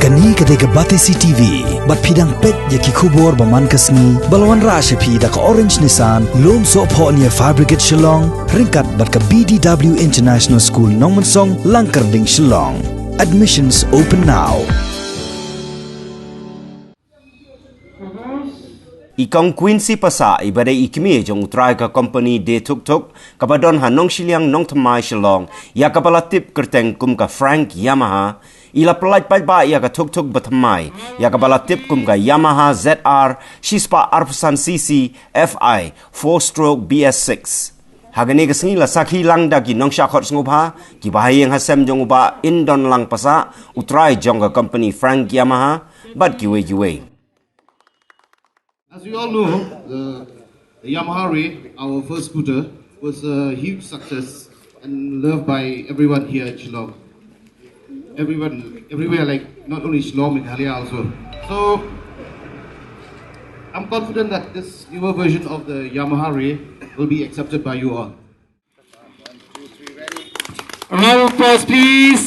Kani kadega batesi TV, bat pidang pet yaki kubor baman kasni, balawan rasha pi da ka Orange Nissan, lom so po niya Fabricate Shillong, ringkat bat ka BDW International School Nongmansong, Langkarding Shillong. Admissions open now. Ikong Quincy pasa ibadai ikimi jong utrai ka company de Thuk kapadon ha nong shiliang nong thamai shilong ya kapala tip kerteng kum ka Frank Yamaha ila pelaj Paidbah ya ka Thuk bathamai ya kapala tip kum ka Yamaha ZR shispa arpusan cc FI 4-stroke BS6 hagani kasngi la sakhi lang da ki nong shakot ngubha ki bahayeng hasem jong uba indon lang pasa utrai jong ka company Frank Yamaha bat kiwe. As we all know, the Yamaha Ray, our first scooter, was a huge success and loved by everyone here at Shillong. Everywhere, like not only Shillong, Meghalaya also. So, I'm confident that this newer version of the Yamaha Ray will be accepted by you all. A round of applause, please.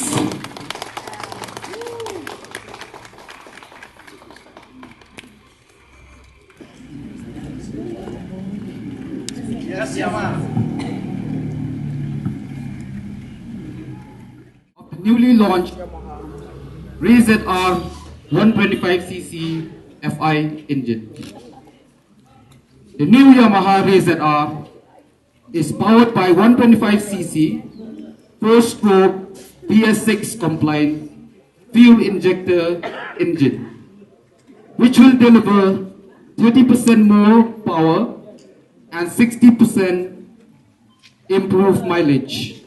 Yes, Yamaha. Of the newly launched Ray ZR 125cc FI engine. The new Yamaha Ray ZR is powered by 125cc 4-stroke BS6 compliant fuel injector engine, which will deliver 30% more power and 60% improved mileage.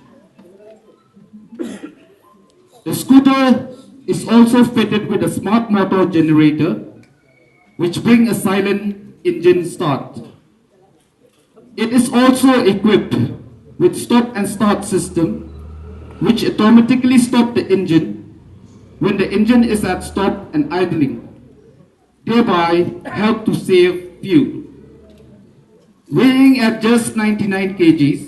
The scooter is also fitted with a smart motor generator, which brings a silent engine start. It is also equipped with stop and start system, which automatically stops the engine when the engine is at stop and idling, thereby help to save fuel. Weighing at just 99 kgs,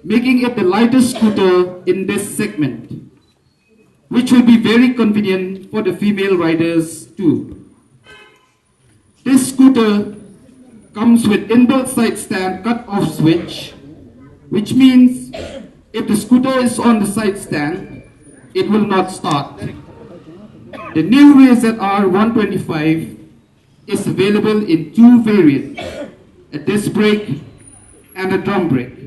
making it the lightest scooter in this segment, which will be very convenient for the female riders too. This scooter comes with inbuilt side stand cut-off switch, which means if the scooter is on the side stand, it will not start. The new Ray ZR 125 is available in two variants, a disc brake and a drum brake.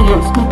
Your scooter